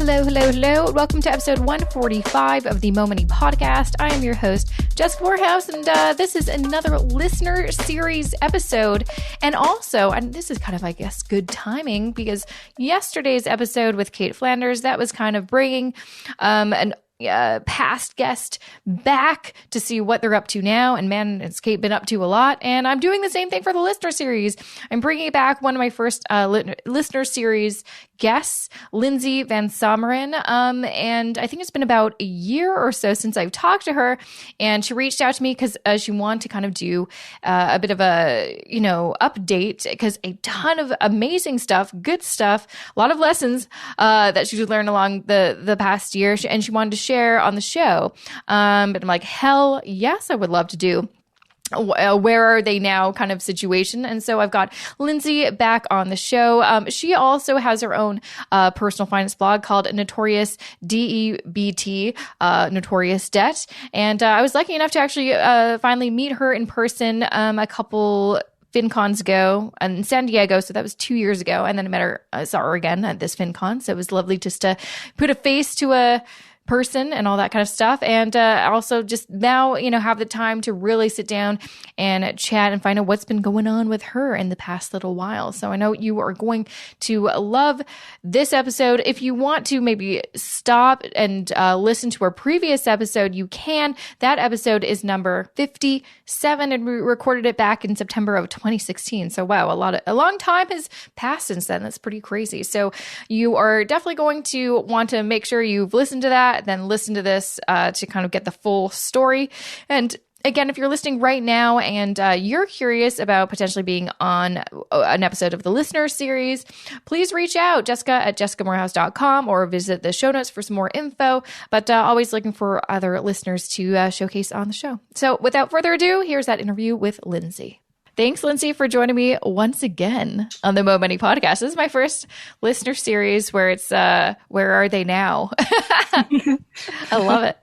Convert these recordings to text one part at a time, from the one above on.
Hello, hello, hello. Welcome to episode 145 of the Momany podcast. I am your host, Jessica Morehouse, and this is another listener series episode. And also, and this is kind of, I guess, good timing because yesterday's episode with Kate Flanders, that was kind of bringing an past guest back to see what they're up to now. And man, has Kate been up to a lot. And I'm doing the same thing for the listener series. I'm bringing back one of my first listener series guests, Lindsay VanSomeren. And I think it's been about a year or so since I've talked to her. And she reached out to me because she wanted to kind of do a bit of a, update because a ton of amazing stuff, good stuff, a lot of lessons that she's learned along the past year. And she wanted to share on the show. But I'm like, hell yes, I would love to do where are they now kind of situation. And so I've got Lindsay back on the show. She also has her own personal finance blog called Notorious D.E.B.T, Notorious D.E.B.T. And I was lucky enough to actually finally meet her in person a couple FinCons ago in San Diego. So that was 2 years ago. And then I met her, saw her again at this FinCon. So it was lovely just to put a face to a person and all that kind of stuff. And also just now, have the time to really sit down and chat and find out what's been going on with her in the past little while. So I know you are going to love this episode. If you want to maybe stop and listen to our previous episode, you can. That episode is number 57 and we recorded it back in September of 2016. So wow, a long time has passed since then. That's pretty crazy. So you are definitely going to want to make sure you've listened to that, then listen to this to kind of get the full story. And again, if you're listening right now and you're curious about potentially being on an episode of the listener series, please reach out, jessica@jessicamorehouse.com, or visit the show notes for some more info. But always looking for other listeners to showcase on the show. So without further ado, here's that interview with Lindsay. Thanks, Lindsay, for joining me once again on the Momany podcast. This is my first listener series where it's where are they now? I love it.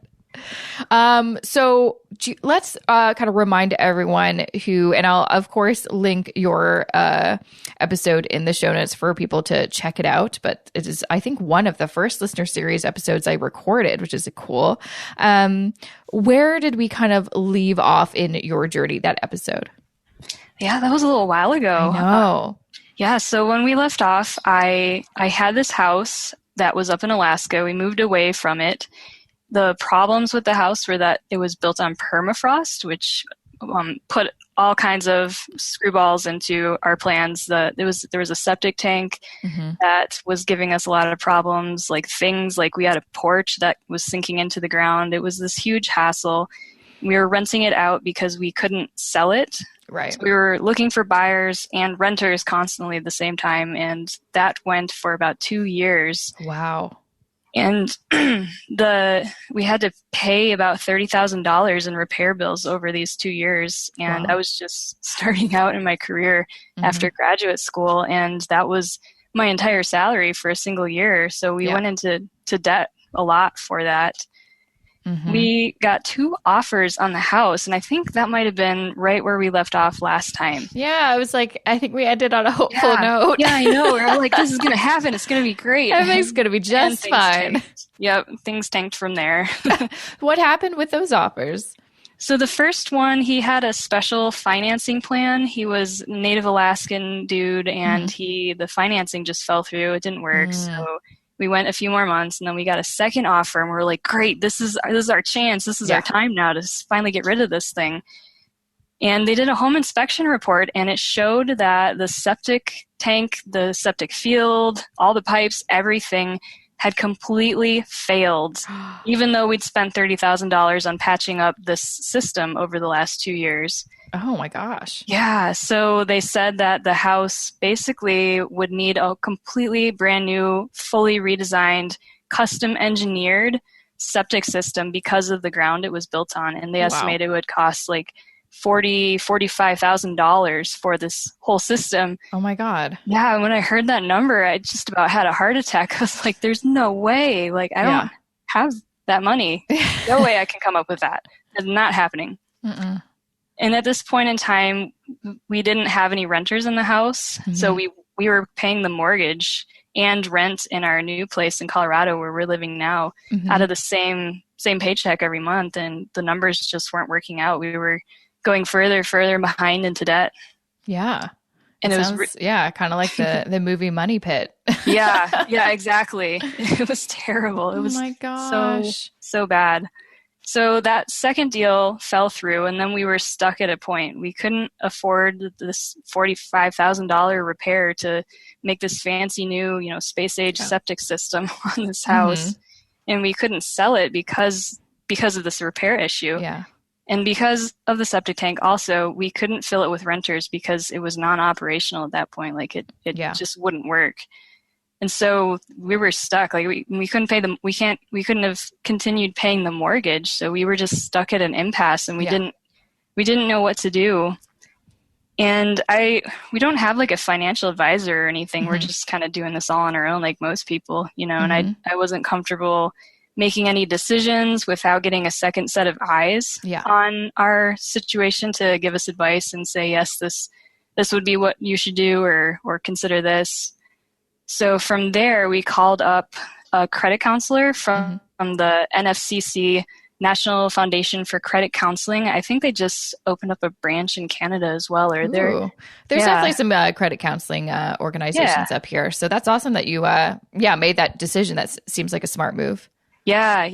So let's kind of remind everyone who, and I'll of course link your episode in the show notes for people to check it out. But it is, I think, one of the first listener series episodes I recorded, which is cool. Where did we kind of leave off in your journey, that episode? Yeah, that was a little while ago. I know. Yeah, so when we left off, I had this house that was up in Alaska. We moved away from it. The problems with the house were that it was built on permafrost, which put all kinds of screwballs into our plans. There was a septic tank that was giving us a lot of problems, like things like we had a porch that was sinking into the ground. It was this huge hassle. We were renting it out because we couldn't sell it. Right. So we were looking for buyers and renters constantly at the same time, and that went for about 2 years. Wow. And we had to pay about $30,000 in repair bills over these 2 years. And Wow. I was just starting out in my career after graduate school, and that was my entire salary for a single year. So we went into debt a lot for that. We got 2 offers on the house, and I think that might have been right where we left off last time. Yeah, I was like, I think we ended on a hopeful note. Yeah, I know. We're all like, this is going to happen. It's going to be great. Everything's going to be just fine. Tanked. Yep, things tanked from there. What happened with those offers? So the first one, he had a special financing plan. He was a Native Alaskan dude, and the financing just fell through. It didn't work, so we went a few more months, and then we got a second offer, and we were like, great, this is our chance. This is our time now to finally get rid of this thing. And they did a home inspection report, and it showed that the septic tank, the septic field, all the pipes, everything had completely failed, even though we'd spent $30,000 on patching up this system over the last 2 years. Oh my gosh. Yeah, so they said that the house basically would need a completely brand new, fully redesigned, custom engineered septic system because of the ground it was built on. And they estimated it would cost like $45,000 for this whole system. Oh my God. Yeah, when I heard that number, I just about had a heart attack. I was like, there's no way. Like, I don't have that money. No way I can come up with that. It's not happening. And at this point in time, we didn't have any renters in the house. So we were paying the mortgage, and rent in our new place in Colorado where we're living now out of the same paycheck every month. And the numbers just weren't working out. We were going further behind into debt. Yeah. And it sounds kind of like the movie Money Pit. Yeah, exactly. It was terrible. It was my gosh. so bad. So that second deal fell through, and then we were stuck at a point. We couldn't afford this $45,000 repair to make this fancy new, space age septic system on this house. And we couldn't sell it because of this repair issue. Yeah. And because of the septic tank also, we couldn't fill it with renters because it was non-operational at that point. Like it just wouldn't work. And so we were stuck. Like we couldn't pay we couldn't have continued paying the mortgage. So we were just stuck at an impasse, and we didn't know what to do. And we don't have like a financial advisor or anything. We're just kind of doing this all on our own, like most people, and I wasn't comfortable making any decisions without getting a second set of eyes on our situation to give us advice and say, yes, this would be what you should do, or consider this. So from there, we called up a credit counselor from the NFCC, National Foundation for Credit Counseling. I think they just opened up a branch in Canada as well. Or there's definitely some credit counseling organizations up here. So that's awesome that you made that decision. That seems like a smart move. Yeah.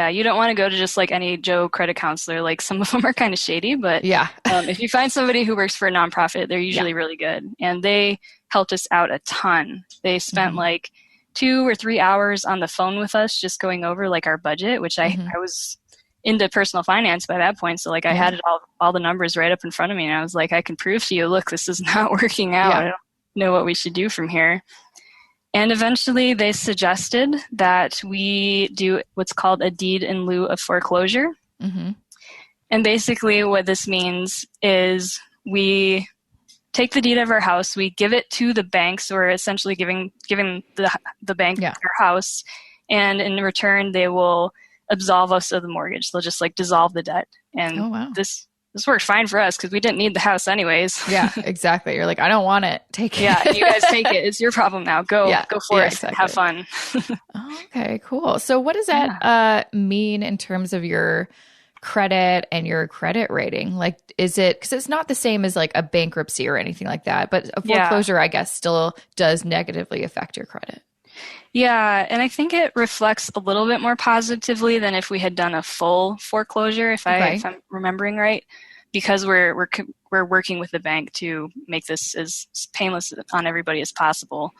You don't want to go to just like any Joe credit counselor. Like some of them are kind of shady, but if you find somebody who works for a nonprofit, they're usually really good. And they helped us out a ton. They spent like 2 or 3 hours on the phone with us, just going over like our budget, which I was into personal finance by that point. So like I had it all the numbers right up in front of me. And I was like, I can prove to you, look, this is not working out. I don't know what we should do from here. And eventually they suggested that we do what's called a deed in lieu of foreclosure. And basically what this means is we take the deed of our house, we give it to the bank, so we're essentially giving the bank our house, and in return they will absolve us of the mortgage. They'll just like dissolve the debt. And this worked fine for us because we didn't need the house anyways. Yeah, exactly. You're like, I don't want it. Take it. Yeah, you guys take it. It's your problem now. Go for it. Exactly. Have fun. Okay, cool. So what does that mean in terms of your credit and your credit rating? Like, is it, because it's not the same as like a bankruptcy or anything like that, but a foreclosure, I guess, still does negatively affect your credit. Yeah, and I think it reflects a little bit more positively than if we had done a full foreclosure, if I'm remembering right, because we're working with the bank to make this as painless on everybody as possible.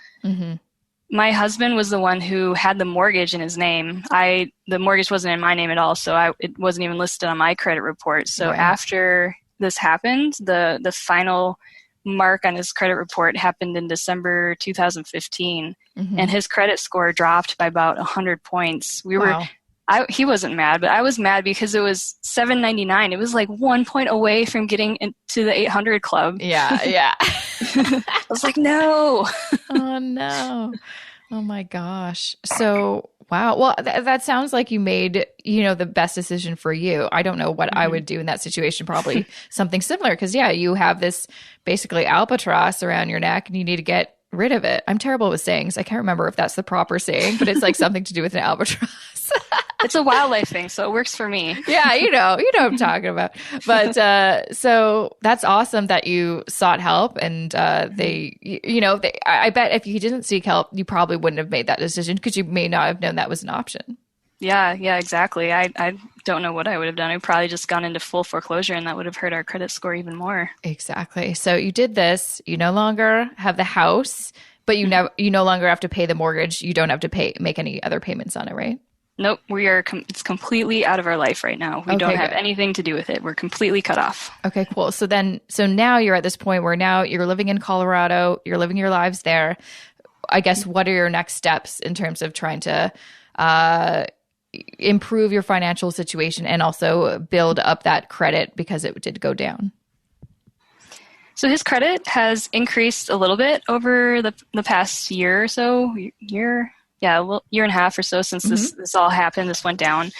My husband was the one who had the mortgage in his name. The mortgage wasn't in my name at all, so it wasn't even listed on my credit report. So after this happened, the final mark on his credit report happened in December 2015, and his credit score dropped by about 100 points. He wasn't mad, but I was mad because it was 799. It was like 1 point away from getting into the 800 club. Yeah. I was like, no. Oh, no. Oh, my gosh. So, wow. Well, that sounds like you made, the best decision for you. I don't know what I would do in that situation. Probably something similar because, you have this basically albatross around your neck and you need to get rid of it. I'm terrible with sayings. I can't remember if that's the proper saying, but it's like something to do with an albatross. It's a wildlife thing, so it works for me. Yeah, you know what I'm talking about. But so that's awesome that you sought help, and I bet if you didn't seek help, you probably wouldn't have made that decision because you may not have known that was an option. Yeah, exactly. I don't know what I would have done. I'd probably just gone into full foreclosure, and that would have hurt our credit score even more. Exactly. So you did this. You no longer have the house, but you no longer have to pay the mortgage. You don't have to make any other payments on it, right? Nope, it's completely out of our life right now. We don't have anything to do with it. We're completely cut off. Okay, cool. So now you're at this point where now you're living in Colorado, you're living your lives there. I guess what are your next steps in terms of trying to improve your financial situation and also build up that credit because it did go down? So his credit has increased a little bit over the past year or so, year and a half or so since this all happened. This went down.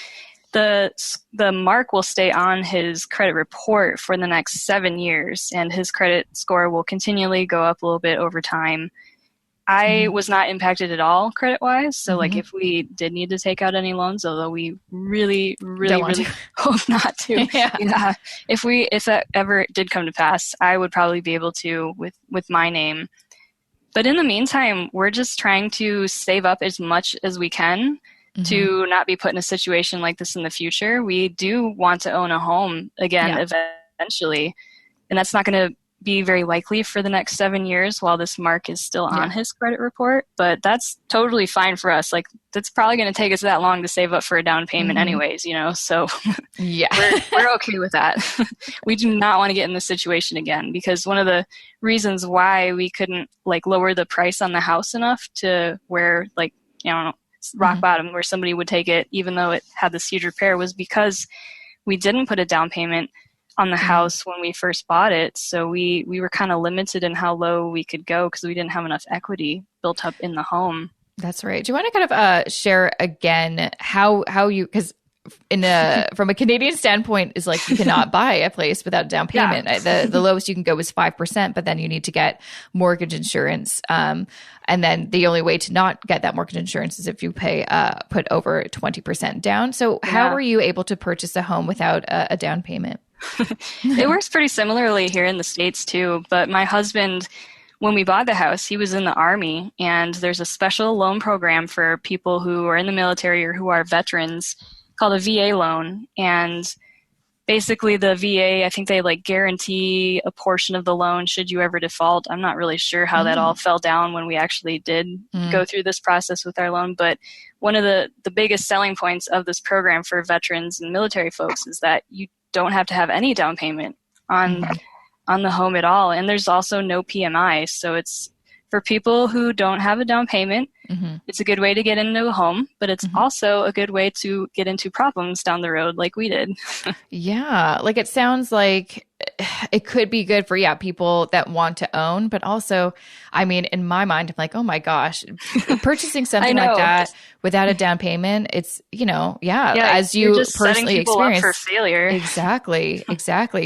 The mark will stay on his credit report for the next 7 years, and his credit score will continually go up a little bit over time. I was not impacted at all credit-wise. So, like, if we did need to take out any loans, although we really, really, really hope not to, if that ever did come to pass, I would probably be able to with my name. But in the meantime, we're just trying to save up as much as we can to not be put in a situation like this in the future. We do want to own a home again eventually, and that's not going to be very likely for the next 7 years while this Mark is still on his credit report, but that's totally fine for us. Like, that's probably going to take us that long to save up for a down payment anyways, so we're okay with that. We do not want to get in this situation again, because one of the reasons why we couldn't like lower the price on the house enough to where, like, rock bottom where somebody would take it even though it had this huge repair, was because we didn't put a down payment on the house when we first bought it. So we were kind of limited in how low we could go because we didn't have enough equity built up in the home. That's right. Do you want to kind of share again how you, because from a Canadian standpoint is like you cannot buy a place without a down payment. The lowest you can go is 5%, but then you need to get mortgage insurance. And then the only way to not get that mortgage insurance is if you put over 20% down. So how were you able to purchase a home without a down payment? It works pretty similarly here in the States too, but my husband, when we bought the house, he was in the Army, and there's a special loan program for people who are in the military or who are veterans called a VA loan. And basically the VA, I think they like guarantee a portion of the loan should you ever default. I'm not really sure how that all fell down when we actually did go through this process with our loan, but one of the biggest selling points of this program for veterans and military folks is that you don't have to have any down payment on the home at all. And there's also no PMI. So it's for people who don't have a down payment. It's a good way to get into a home, but it's also a good way to get into problems down the road like we did. Like it sounds like it could be good for, people that want to own, but also, I mean, in my mind, I'm like, oh my gosh, purchasing something like that without a down payment, it's, as you just personally experience. For failure. Exactly.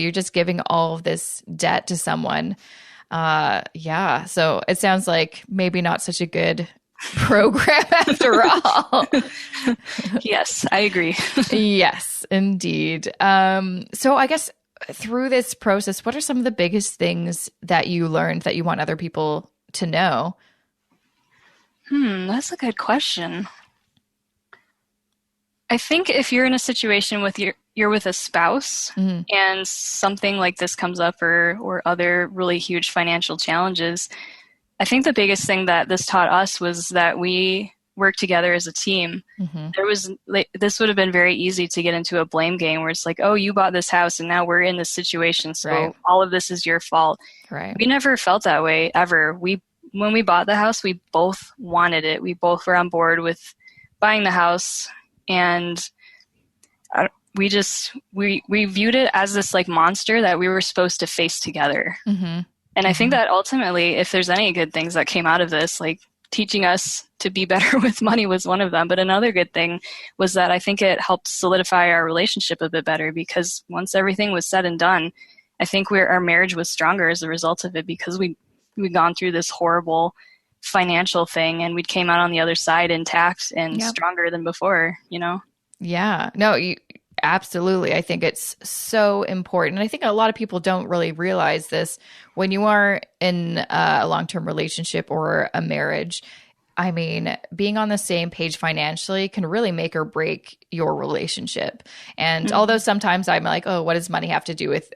You're just giving all of this debt to someone. So it sounds like maybe not such a good program after all. Yes, I agree. Yes, indeed. So I guess through this process, what are some of the biggest things that you learned that you want other people to know? That's a good question. I think if you're in a situation with you're with a spouse and something like this comes up or other really huge financial challenges, I think the biggest thing that this taught us was that we work together as a team. This would have been very easy to get into a blame game where it's like, oh, you bought this house and now we're in this situation, so all of this is your fault. We never felt that way ever. When we bought the house, we both wanted it. We both were on board with buying the house, and we viewed it as this like monster that we were supposed to face together. And I think that ultimately, if there's any good things that came out of this, like teaching us to be better with money was one of them. But another good thing was that I think it helped solidify our relationship a bit better, because once everything was said and done, I think our marriage was stronger as a result of it, because we'd gone through this horrible financial thing and we came out on the other side intact and stronger than before, Yeah, no, absolutely. I think it's so important. I think a lot of people don't really realize this. When you are in a long-term relationship or a marriage, I mean, being on the same page financially can really make or break your relationship. And although sometimes I'm like, oh, what does money have to do with,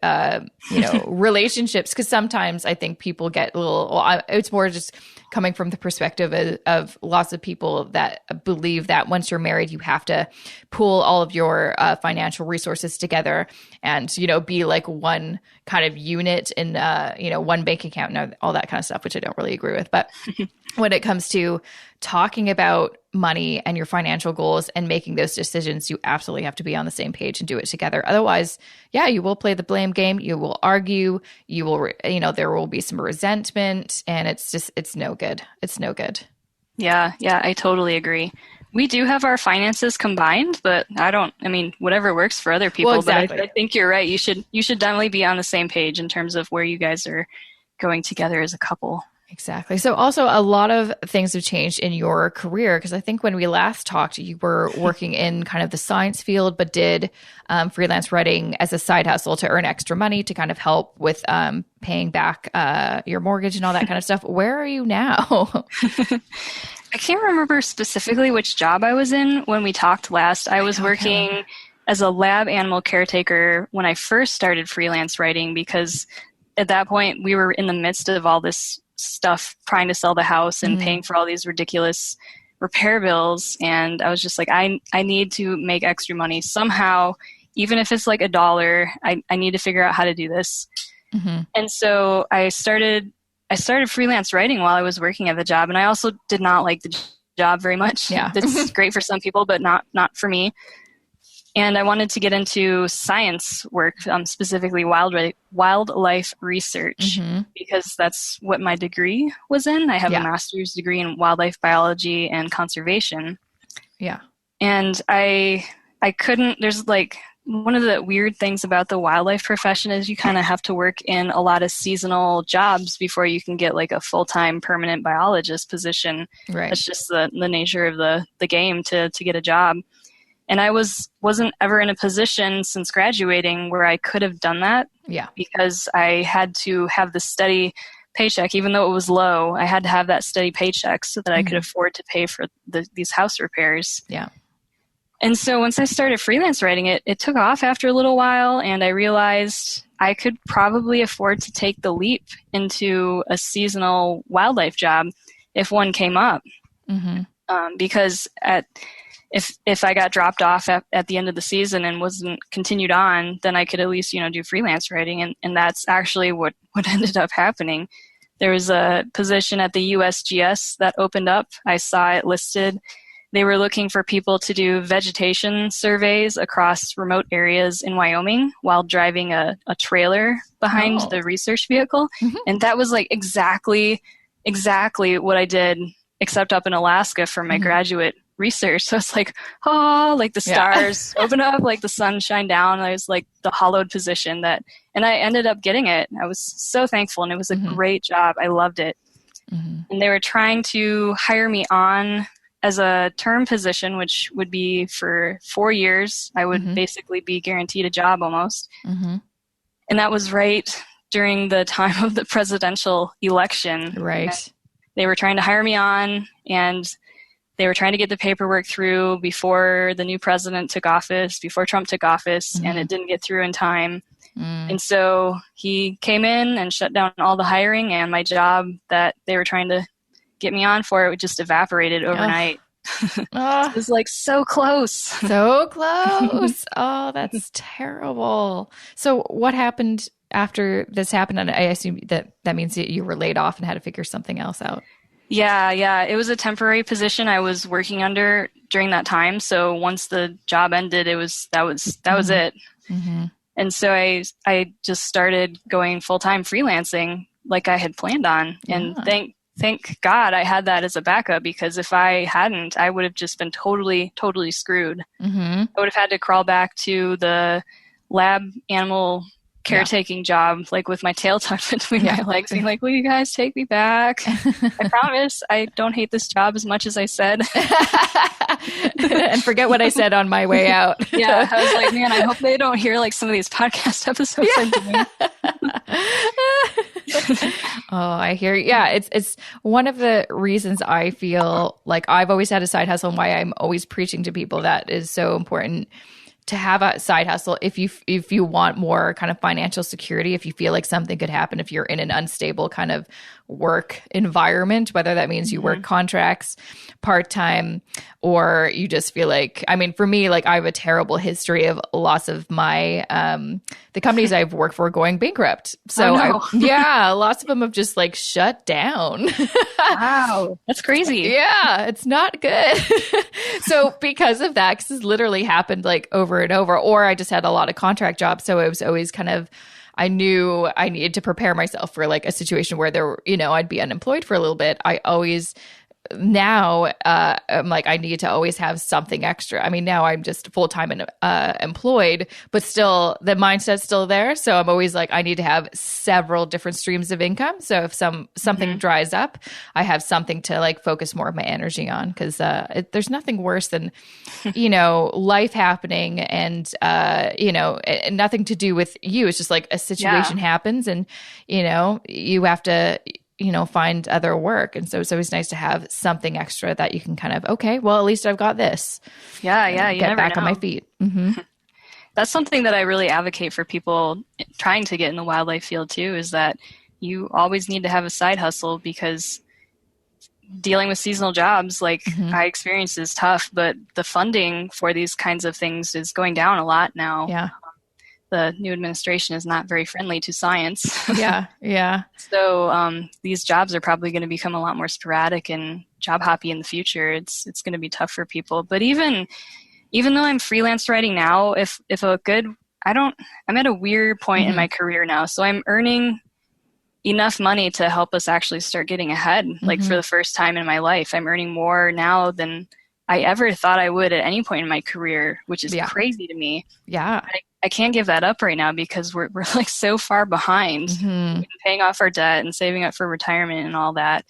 relationships? Because sometimes I think people get a little, it's more just coming from the perspective of lots of people that believe that once you're married, you have to pool all of your financial resources together and, be like one kind of unit in, one bank account and all that kind of stuff, which I don't really agree with. But when it comes to talking about money and your financial goals and making those decisions, you absolutely have to be on the same page and do it together. Otherwise, you will play the blame game. You will argue. You will, there will be some resentment, and it's no good. It's no good. Yeah, I totally agree. We do have our finances combined, but whatever works for other people. Well, exactly. But I think you're right. You should definitely be on the same page in terms of where you guys are going together as a couple. Exactly. So also a lot of things have changed in your career because I think when we last talked, you were working in kind of the science field, but did freelance writing as a side hustle to earn extra money to kind of help with paying back your mortgage and all that kind of stuff. Where are you now? I can't remember specifically which job I was in when we talked last. I was working as a lab animal caretaker when I first started freelance writing because at that point we were in the midst of all this stuff, trying to sell the house and paying for all these ridiculous repair bills. And I was just like, I need to make extra money somehow, even if it's like $1, I need to figure out how to do this. And so I started freelance writing while I was working at the job. And I also did not like the job very much. Yeah. It's great for some people, but not for me. And I wanted to get into science work, specifically wildlife research, because that's what my degree was in. I have a master's degree in wildlife biology and conservation. Yeah. And I couldn't, there's like, one of the weird things about the wildlife profession is you kind of have to work in a lot of seasonal jobs before you can get like a full-time permanent biologist position. Right. That's just the nature of the game to get a job. And I wasn't ever in a position since graduating where I could have done that. Yeah. Because I had to have the steady paycheck, even though it was low. I had to have that steady paycheck so that I could afford to pay for these house repairs. Yeah. And so once I started freelance writing, it took off after a little while, and I realized I could probably afford to take the leap into a seasonal wildlife job if one came up. Because if I got dropped off at the end of the season and wasn't continued on, then I could at least, do freelance writing. And that's actually what ended up happening. There was a position at the USGS that opened up. I saw it listed. They were looking for people to do vegetation surveys across remote areas in Wyoming while driving a trailer behind the research vehicle. And that was like exactly what I did, except up in Alaska for my graduate research. So it's like, like the stars open up, like the sun shine down. I was like the hollowed position and I ended up getting it. I was so thankful, and it was a great job. I loved it. And they were trying to hire me on as a term position, which would be for 4 years. I would basically be guaranteed a job almost. And that was right during the time of the presidential election. Right. And they were trying to hire me on, and they were trying to get the paperwork through before the new president took office, before Trump took office, and it didn't get through in time. And so he came in and shut down all the hiring, and my job that they were trying to get me on for, it just evaporated overnight. It was like so close. So close. Oh, that's terrible. So what happened after this happened? And I assume that means that you were laid off and had to figure something else out. Yeah. It was a temporary position I was working under during that time. So once the job ended, that was it. And so I just started going full-time freelancing like I had planned on. And thank God I had that as a backup, because if I hadn't, I would have just been totally screwed. I would have had to crawl back to the lab animal caretaking job, like with my tail tucked between my legs, being like, will you guys take me back? I promise I don't hate this job as much as I said. And forget what I said on my way out. Yeah, I was like, man, I hope they don't hear like some of these podcast episodes I'm doing. Oh, I hear. Yeah, it's one of the reasons I feel like I've always had a side hustle, and why I'm always preaching to people that is so important to have a side hustle if you want more kind of financial security, if you feel like something could happen, if you're in an unstable kind of work environment, whether that means you work contracts part-time, or you just feel like, I mean, for me, like I have a terrible history of lots of my, the companies I've worked for going bankrupt. So lots of them have just like shut down. Wow. That's crazy. Yeah. It's not good. So because of that, because this literally happened like over and over, or I just had a lot of contract jobs. So it was always kind of, I knew I needed to prepare myself for like a situation where I'd be unemployed for a little bit. I always now I'm like, I need to always have something extra. I mean, now I'm just full-time and employed, but still the mindset's still there. So I'm always like, I need to have several different streams of income. So if something dries up, I have something to like focus more of my energy on, because there's nothing worse than, life happening and, nothing to do with you. It's just like a situation happens and, you have to, find other work. And so it's always nice to have something extra that you can kind of, okay, well, at least I've got this. Yeah. Yeah. You get never back know. on my feet. Mm-hmm. That's something that I really advocate for people trying to get in the wildlife field too, is that you always need to have a side hustle, because dealing with seasonal jobs, like I experienced, is tough, but the funding for these kinds of things is going down a lot now. Yeah. The new administration is not very friendly to science. Yeah. Yeah. So these jobs are probably going to become a lot more sporadic and job hoppy in the future. It's going to be tough for people. But even though I'm freelance writing now, I'm at a weird point in my career now. So I'm earning enough money to help us actually start getting ahead. Like for the first time in my life, I'm earning more now than I ever thought I would at any point in my career, which is crazy to me. Yeah. I can't give that up right now, because we're like so far behind paying off our debt and saving up for retirement and all that.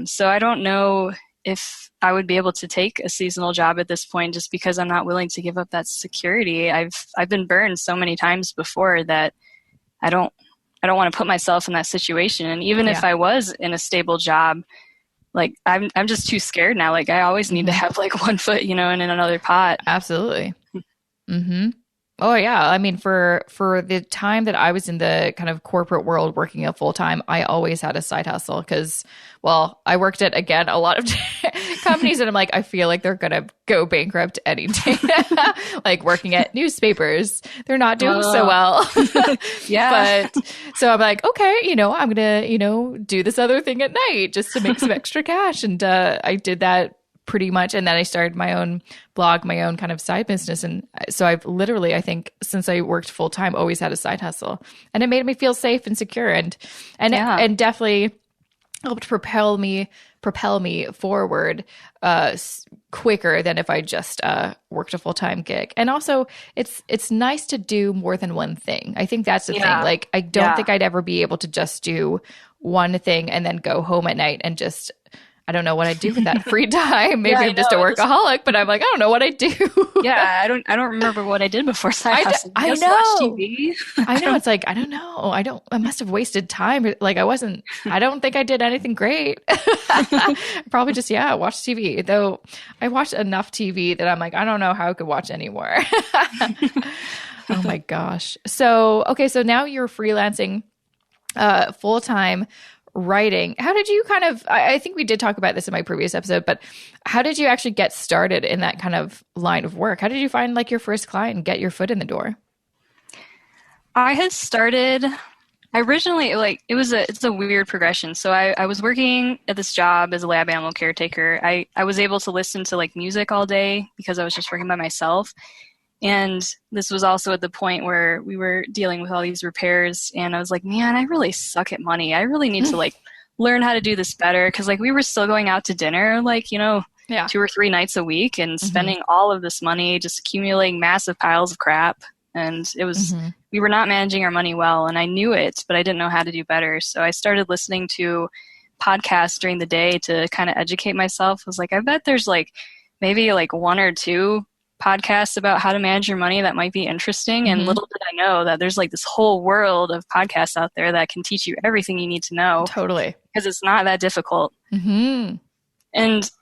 So I don't know if I would be able to take a seasonal job at this point, just because I'm not willing to give up that security. I've been burned so many times before that I don't want to put myself in that situation. And even if I was in a stable job, like I'm just too scared now. Like I always need to have like one foot, in another pot. Absolutely. Mm-hmm. Oh yeah. I mean, for the time that I was in the kind of corporate world working a full time, I always had a side hustle because, well, I worked at, again, a lot of companies and I'm like, I feel like they're going to go bankrupt any day. Like working at newspapers, they're not doing so well. Yeah. But so I'm like, okay, I'm going to, do this other thing at night just to make some extra cash. And I did that pretty much. And then I started my own blog, my own kind of side business. And so I've literally, I think since I worked full time, always had a side hustle, and it made me feel safe and secure and definitely helped propel me forward quicker than if I just worked a full-time gig. And also it's nice to do more than one thing. I think that's the thing. Like I don't think I'd ever be able to just do one thing and then go home at night and just, I don't know what I do with that free time. Maybe I'm just a workaholic, but I'm like, I don't know what I do. Yeah, I don't remember what I did before side hustle. I know. Watch TV. I know. It's like, I don't know. I must have wasted time. Like I don't think I did anything great. Probably just, watch TV. Though I watched enough TV that I'm like, I don't know how I could watch anymore. Oh my gosh. So now you're freelancing full time, writing. How did you kind of, I think we did talk about this in my previous episode, but how did you actually get started in that kind of line of work? How did you find like your first client and get your foot in the door? I had started, I originally, like, it's a weird progression. So I was working at this job as a lab animal caretaker. I was able to listen to like music all day because I was just working by myself. And this was also at the point where we were dealing with all these repairs. And I was like, man, I really suck at money. I really need to like learn how to do this better. Cause like we were still going out to dinner, like, 2 or 3 nights a week and spending all of this money, just accumulating massive piles of crap. And it was, we were not managing our money well. And I knew it, but I didn't know how to do better. So I started listening to podcasts during the day to kind of educate myself. I was like, I bet there's like maybe like 1 or 2 podcasts about how to manage your money that might be interesting. And little did I know that there's like this whole world of podcasts out there that can teach you everything you need to know. Totally. Because it's not that difficult. And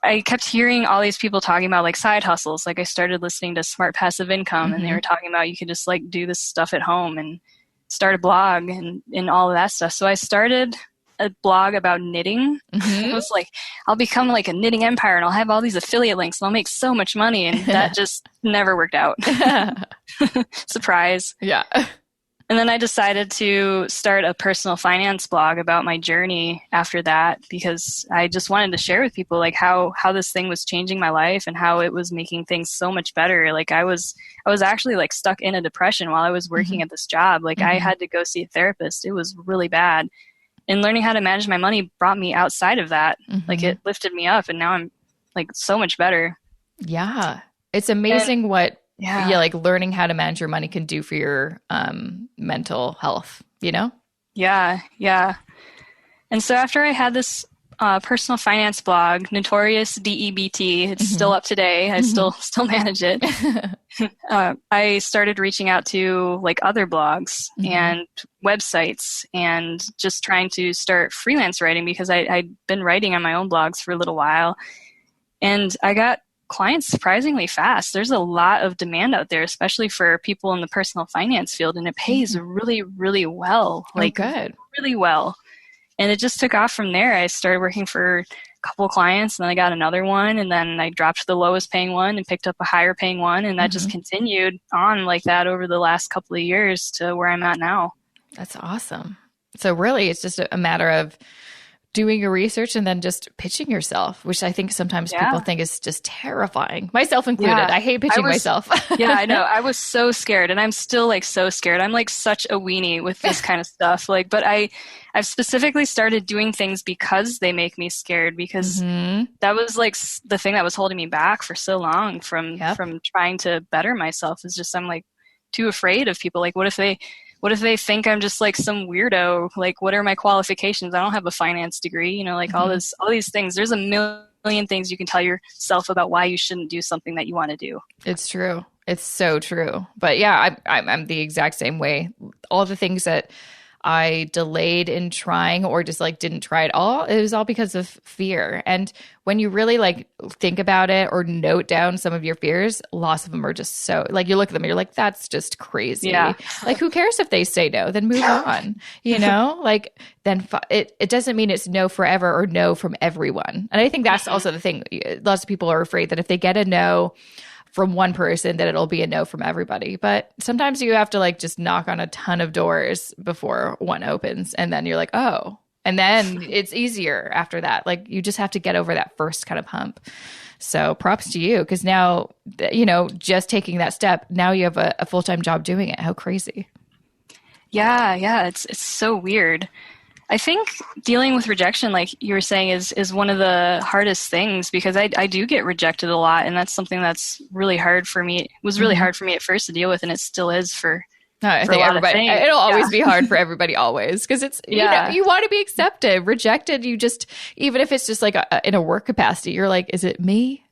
I kept hearing all these people talking about like side hustles. Like I started listening to Smart Passive Income and they were talking about you could just like do this stuff at home and start a blog and all of that stuff. So I started a blog about knitting. It was like, I'll become like a knitting empire and I'll have all these affiliate links and I'll make so much money. And that just never worked out. Surprise. Yeah. And then I decided to start a personal finance blog about my journey after that, because I just wanted to share with people like how this thing was changing my life and how it was making things so much better. Like I was actually like stuck in a depression while I was working at this job. Like I had to go see a therapist. It was really bad. and learning how to manage my money brought me outside of that. Like it lifted me up, and now I'm like so much better. Yeah. It's amazing like learning how to manage your money can do for your mental health, you know? Yeah. And so after I had this personal finance blog, Notorious D.E.B.T, it's still up today. I still manage it. I started reaching out to like other blogs and websites and just trying to start freelance writing because I'd been writing on my own blogs for a little while. And I got clients surprisingly fast. There's a lot of demand out there, especially for people in the personal finance field, and it pays really, really well. Like good. Really well. And it just took off from there. I started working for a couple of clients, and then I got another one, and then I dropped the lowest paying one and picked up a higher paying one, and that just continued on like that over the last couple of years to where I'm at now. That's awesome. So really, it's just a matter of doing your research and then just pitching yourself, which I think sometimes people think is just terrifying, myself included. Yeah. I hate pitching myself. Yeah, I know. I was so scared, and I'm still like so scared. I'm like such a weenie with this kind of stuff. Like, but I've specifically started doing things because they make me scared, because that was like the thing that was holding me back for so long from trying to better myself, is just I'm like too afraid of people. Like, what if they think I'm just like some weirdo? Like, what are my qualifications? I don't have a finance degree, you know, like all these things. There's a million things you can tell yourself about why you shouldn't do something that you want to do. It's true. It's so true. But yeah, I'm the exact same way. All the things that I delayed in trying or just like didn't try at all, it was all because of fear. And when you really like think about it or note down some of your fears, lots of them are just so like, you look at them and you're like, that's just crazy. Yeah. Like, who cares if they say no? Then move on, you know, like then it doesn't mean it's no forever or no from everyone. And I think that's also the thing. Lots of people are afraid that if they get a no from one person, that it'll be a no from everybody. But sometimes you have to like just knock on a ton of doors before one opens. And then you're like, oh, and then it's easier after that. Like, you just have to get over that first kind of hump. So props to you, because now, you know, just taking that step, now you have a full-time job doing it. How crazy. Yeah. It's so weird. I think dealing with rejection, like you were saying, is one of the hardest things, because I do get rejected a lot, and that's something that's really hard for me. It was really hard for me at first to deal with, and it still is for I think everybody. It'll always be hard for everybody, always, because it's you know, you want to be accepted. Rejected, you just, even if it's just like in a work capacity, you're like, is it me?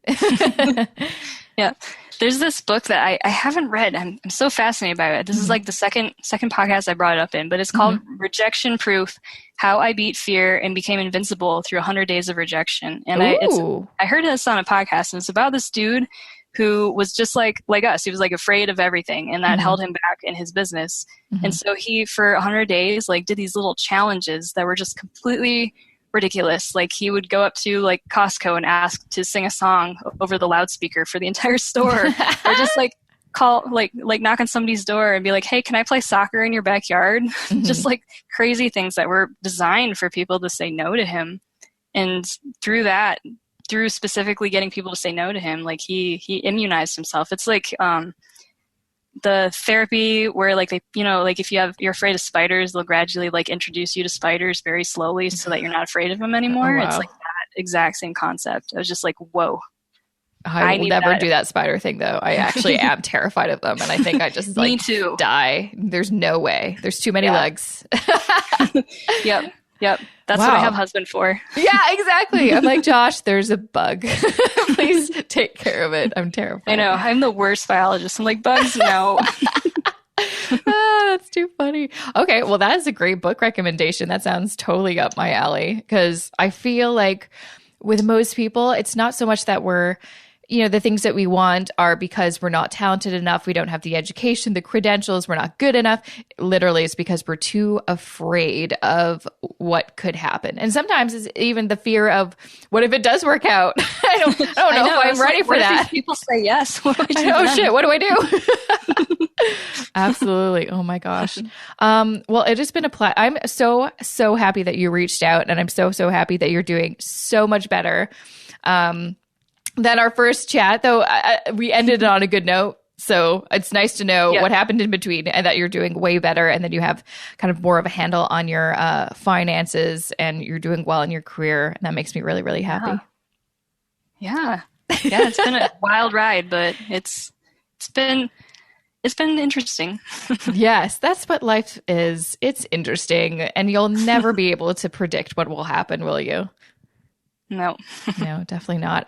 Yeah. There's this book that I haven't read. I'm so fascinated by it. This is like the second podcast I brought it up in, but it's called Rejection Proof: How I Beat Fear and Became Invincible Through 100 Days of Rejection. And I heard this on a podcast, and it's about this dude who was just like us. He was like afraid of everything, and that held him back in his business. And so he, for 100 days, like did these little challenges that were just completely ridiculous. Like, he would go up to like Costco and ask to sing a song over the loudspeaker for the entire store, or just like call, like knock on somebody's door and be like, hey, can I play soccer in your backyard? Just like crazy things that were designed for people to say no to him. And through specifically getting people to say no to him, like he immunized himself. It's like the therapy where like they, you know, like if you're afraid of spiders, they'll gradually like introduce you to spiders very slowly so that you're not afraid of them anymore. Oh, wow. It's like that exact same concept. I was just like, whoa. I will never do that spider thing, though. I actually am terrified of them, and I think I just like die. There's no way. There's too many legs. Yep. That's what I have husband for. Yeah, exactly. I'm like, Josh, there's a bug. Please take care of it. I'm terrified. I know. I'm the worst biologist. I'm like, bugs, no. That's too funny. Okay, well, that is a great book recommendation. That sounds totally up my alley, because I feel like with most people, it's not so much that we're, you know, the things that we want are because we're not talented enough. We don't have the education, the credentials. We're not good enough. Literally, it's because we're too afraid of what could happen. And sometimes it's even the fear of, what if it does work out? I don't know if I'm ready for that. If people say yes. What do I do? Oh shit, what do I do? Absolutely. Oh my gosh. Well, it has been a I'm so happy that you reached out, and I'm so happy that you're doing so much better than our first chat, though. We ended it on a good note. So it's nice to know what happened in between and that you're doing way better. And then you have kind of more of a handle on your finances and you're doing well in your career. And that makes me really, really happy. Yeah. Yeah. It's been a wild ride, but it's been interesting. Yes, that's what life is. It's interesting. And you'll never be able to predict what will happen, will you? No. No, definitely not.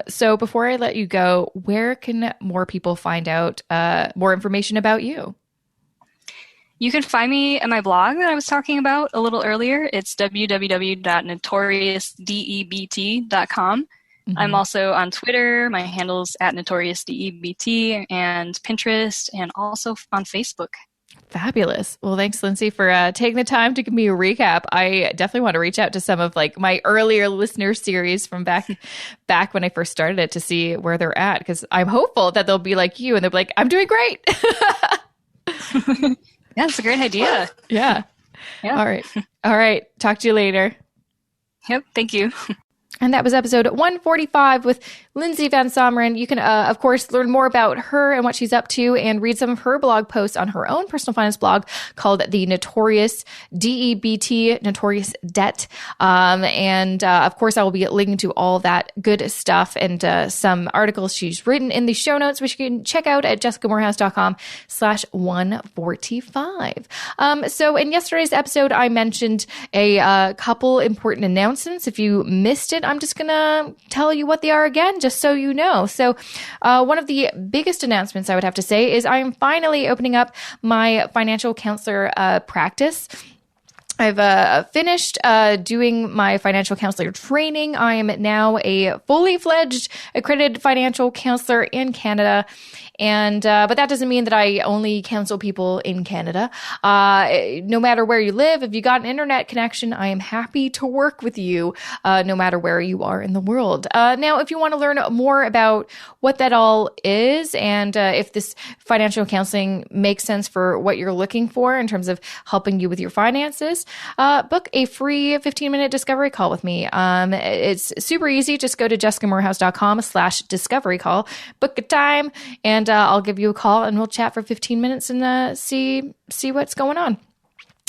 So before I let you go, where can more people find out more information about you? You can find me at my blog that I was talking about a little earlier. It's www.notoriousdebt.com. Mm-hmm. I'm also on Twitter. My handle's at Notorious D.E.B.T. and Pinterest and also on Facebook. Fabulous. Well, thanks, Lindsay, for taking the time to give me a recap. I definitely want to reach out to some of like my earlier listener series from back when I first started it to see where they're at, because I'm hopeful that they'll be like you and they'll be like, I'm doing great. Yeah, it's a great idea. Yeah. All right. Talk to you later. Yep. Thank you. And that was episode 145 with Lindsay VanSomeren. You can, of course, learn more about her and what she's up to and read some of her blog posts on her own personal finance blog called the Notorious D.E.B.T, Notorious Debt. Of course, I will be linking to all that good stuff and some articles she's written in the show notes, which you can check out at jessicamorehouse.com/145. So in yesterday's episode, I mentioned a couple important announcements. If you missed it, I'm just going to tell you what they are again, just so you know. So one of the biggest announcements I would have to say is I am finally opening up my financial counselor practice. I've finished doing my financial counselor training. I am now a fully fledged accredited financial counselor in Canada. And but that doesn't mean that I only counsel people in Canada. No matter where you live, if you got an internet connection, I am happy to work with you no matter where you are in the world. Now, if you want to learn more about what that all is and if this financial counseling makes sense for what you're looking for in terms of helping you with your finances, book a free 15-minute discovery call with me. It's super easy. Just go to jessicamorehouse.com/discovery call, book a time, and I'll give you a call and we'll chat for 15 minutes and see what's going on.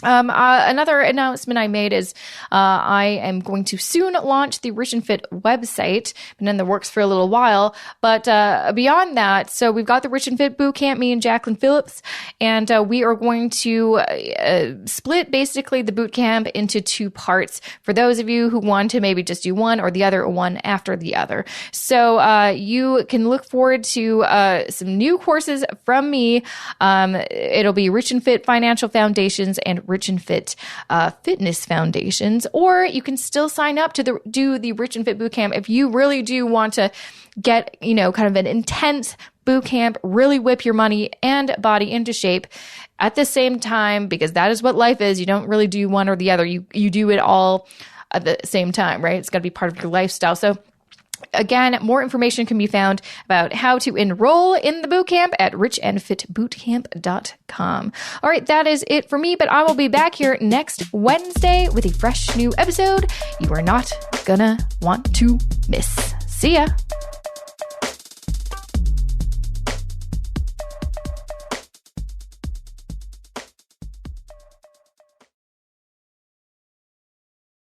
Another announcement I made is I am going to soon launch the Rich and Fit website. Been in the works for a little while, but beyond that, so we've got the Rich and Fit Bootcamp, me and Jacqueline Phillips, and we are going to split basically the bootcamp into two parts for those of you who want to maybe just do one or the other, one after the other. So you can look forward to some new courses from me. It'll be Rich and Fit Financial Foundations and Rich and Fit Fitness Foundations, or you can still sign up to do the Rich and Fit Bootcamp if you really do want to get, kind of an intense bootcamp, really whip your money and body into shape at the same time, because that is what life is. You don't really do one or the other. You do it all at the same time, right? It's got to be part of your lifestyle. So again, more information can be found about how to enroll in the bootcamp at richandfitbootcamp.com. All right, that is it for me, but I will be back here next Wednesday with a fresh new episode you are not gonna want to miss. See ya.